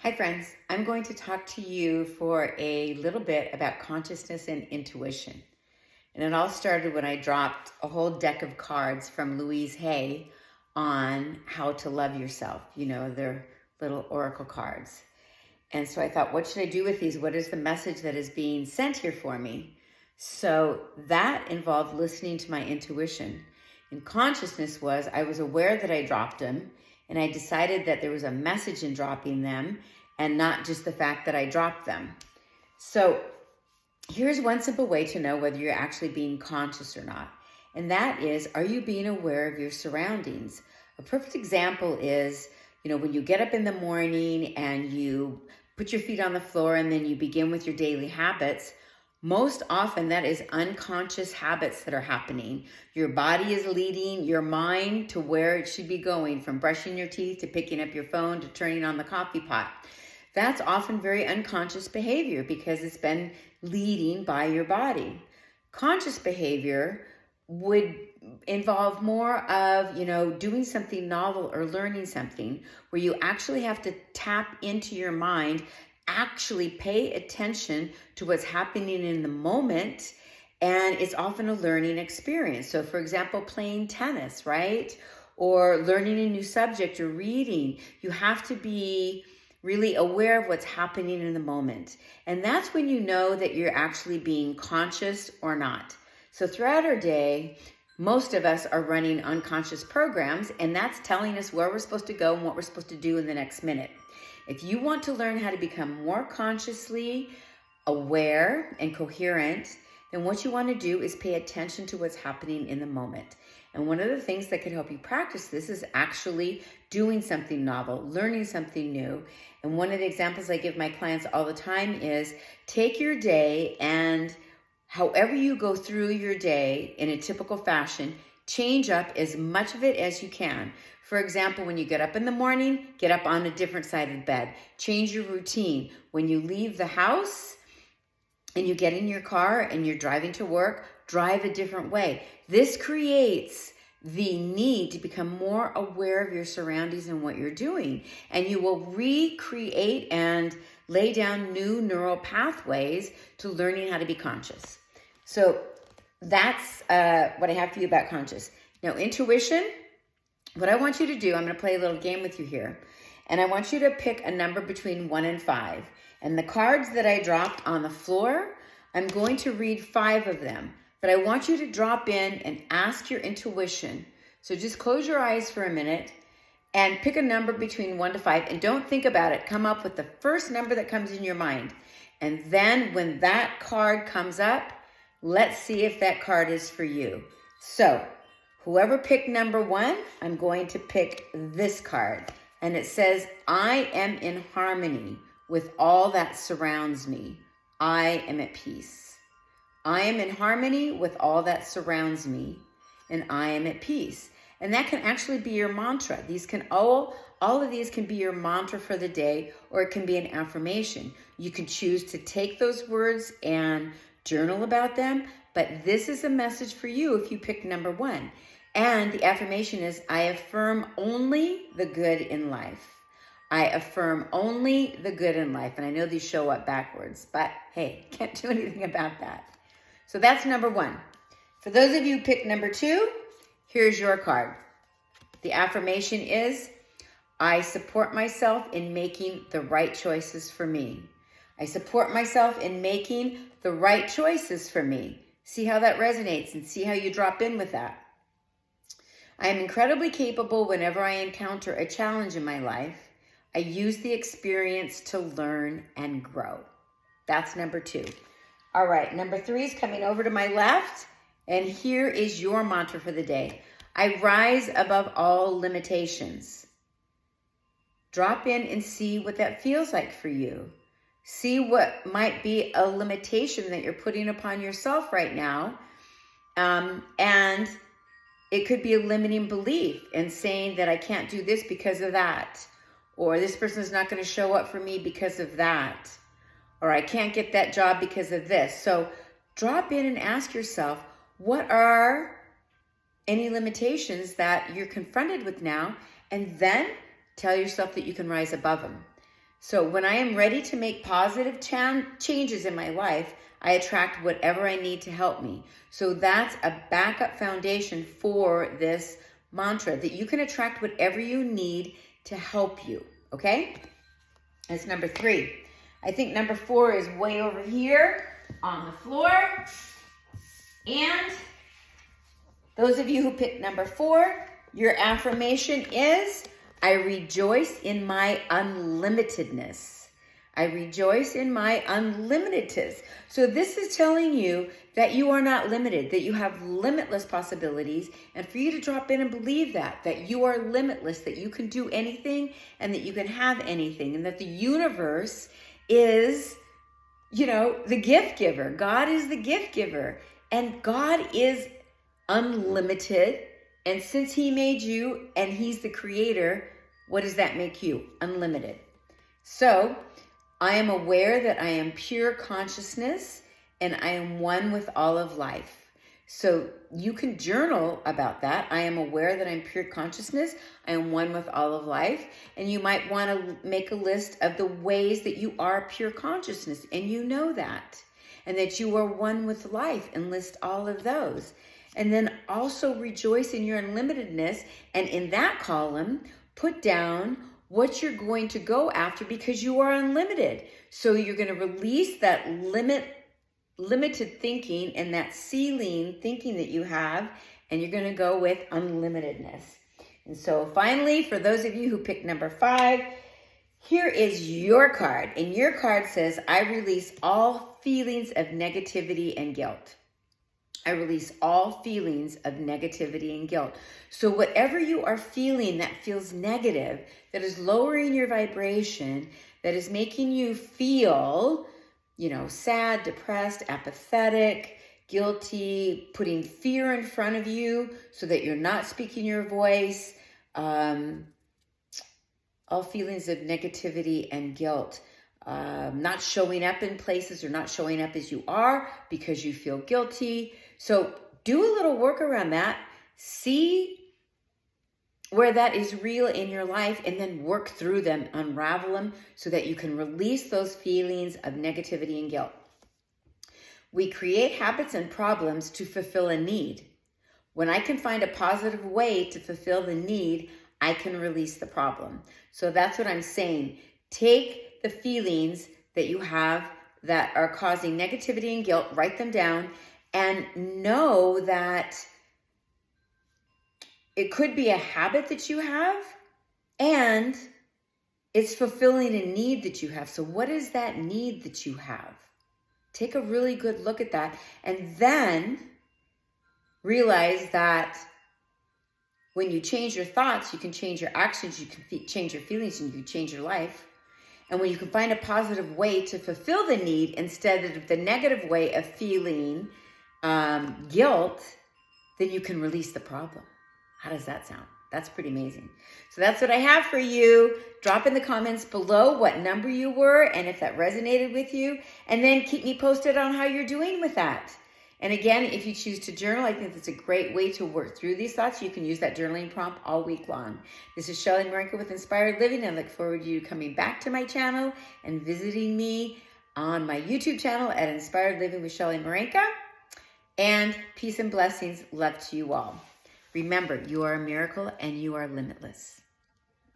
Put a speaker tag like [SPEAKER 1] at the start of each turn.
[SPEAKER 1] Hi friends, I'm going to talk to you for a little bit about consciousness and intuition. And it all started when I dropped a whole deck of cards from Louise Hay on how to love yourself. You know, they're little oracle cards. And so I thought, what should I do with these? What is the message that is being sent here for me? So that involved listening to my intuition. And consciousness was, I was aware that I dropped them, and I decided that there was a message in dropping them and not just the fact that I dropped them. So here's one simple way to know whether you're actually being conscious or not. And that is, are you being aware of your surroundings? A perfect example is, when you get up in the morning and you put your feet on the floor and then you begin with your daily habits. Most often that is unconscious habits that are happening. Your body is leading your mind to where it should be going, from brushing your teeth to picking up your phone to turning on the coffee pot. That's often very unconscious behavior because it's been leading by your body. Conscious behavior would involve more of, doing something novel or learning something where you actually have to tap into your mind, actually pay attention to what's happening in the moment. And it's often a learning experience. So for example, playing tennis, right? Or learning a new subject or reading. You have to be really aware of what's happening in the moment. And that's when you know that you're actually being conscious or not. So throughout our day, most of us are running unconscious programs, and that's telling us where we're supposed to go and what we're supposed to do in the next minute. If you want to learn how to become more consciously aware and coherent, then what you want to do is pay attention to what's happening in the moment. And one of the things that can help you practice this is actually doing something novel, learning something new. And one of the examples I give my clients all the time is take your day and however you go through your day in a typical fashion, change up as much of it as you can. For example, when you get up in the morning, get up on a different side of the bed. Change your routine. When you leave the house and you get in your car and you're driving to work, drive a different way. This creates the need to become more aware of your surroundings and what you're doing. And you will recreate and lay down new neural pathways to learning how to be conscious. So that's what I have for you about conscious. Now, intuition, what I want you to do, I'm going to play a little game with you here. And I want you to pick a number between 1 and 5. And the cards that I dropped on the floor, I'm going to read 5 of them. But I want you to drop in and ask your intuition. So just close your eyes for a minute and pick a number between 1 to 5. And don't think about it. Come up with the first number that comes in your mind. And then when that card comes up, let's see if that card is for you. So whoever picked number 1, I'm going to pick this card. And it says, I am in harmony with all that surrounds me. I am at peace. I am in harmony with all that surrounds me, and I am at peace. And that can actually be your mantra. These can all of these can be your mantra for the day, or it can be an affirmation. You can choose to take those words and journal about them, but this is a message for you if you pick number 1. And the affirmation is, I affirm only the good in life. I affirm only the good in life. And I know these show up backwards, but hey, can't do anything about that. So that's number 1. For those of you who picked number 2, here's your card. The affirmation is, I support myself in making the right choices for me. I support myself in making the right choices for me. See how that resonates and see how you drop in with that. I am incredibly capable whenever I encounter a challenge in my life. I use the experience to learn and grow. That's number 2. All right, number 3 is coming over to my left, and here is your mantra for the day. I rise above all limitations. Drop in and see what that feels like for you. See what might be a limitation that you're putting upon yourself right now. And it could be a limiting belief in saying that I can't do this because of that. Or this person is not going to show up for me because of that. Or I can't get that job because of this. So drop in and ask yourself, what are any limitations that you're confronted with now? And then tell yourself that you can rise above them. So when I am ready to make positive changes in my life, I attract whatever I need to help me. So that's a backup foundation for this mantra, that you can attract whatever you need to help you, okay? That's number 3. I think number 4 is way over here on the floor. And those of you who picked number 4, your affirmation is, I rejoice in my unlimitedness. I rejoice in my unlimitedness. So this is telling you that you are not limited, that you have limitless possibilities, and for you to drop in and believe that you are limitless, that you can do anything and that you can have anything, and that the universe is, the gift giver. God is the gift giver, and God is unlimited. And since he made you and he's the creator, what does that make you? Unlimited. So I am aware that I am pure consciousness and I am one with all of life. So you can journal about that. I am aware that I'm pure consciousness. I am one with all of life. And you might want to make a list of the ways that you are pure consciousness, and you know that. And that you are one with life, and list all of those. And then also rejoice in your unlimitedness. And in that column, put down what you're going to go after, because you are unlimited. So you're going to release that limited thinking and that ceiling thinking that you have, and you're going to go with unlimitedness. And so finally, for those of you who picked number 5, here is your card. And your card says, I release all feelings of negativity and guilt. I release all feelings of negativity and guilt. So whatever you are feeling that feels negative, that is lowering your vibration, that is making you feel, sad, depressed, apathetic, guilty, putting fear in front of you so that you're not speaking your voice, all feelings of negativity and guilt. Not showing up in places, or not showing up as you are because you feel guilty. So do a little work around that. See where that is real in your life, and then work through them, unravel them, so that you can release those feelings of negativity and guilt. We create habits and problems to fulfill a need. When I can find a positive way to fulfill the need, I can release the problem. So that's what I'm saying. Take the feelings that you have that are causing negativity and guilt, write them down, and know that it could be a habit that you have, and it's fulfilling a need that you have. So what is that need that you have? Take a really good look at that, and then realize that when you change your thoughts, you can change your actions, you can change your feelings, and you can change your life. And when you can find a positive way to fulfill the need instead of the negative way of feeling guilt, then you can release the problem. How does that sound? That's pretty amazing. So that's what I have for you. Drop in the comments below what number you were and if that resonated with you. And then keep me posted on how you're doing with that. And again, if you choose to journal, I think that's a great way to work through these thoughts. You can use that journaling prompt all week long. This is Shelley Marenka with Inspired Living. I look forward to you coming back to my channel and visiting me on my YouTube channel at Inspired Living with Shelley Marenka. And peace and blessings. Love to you all. Remember, you are a miracle and you are limitless.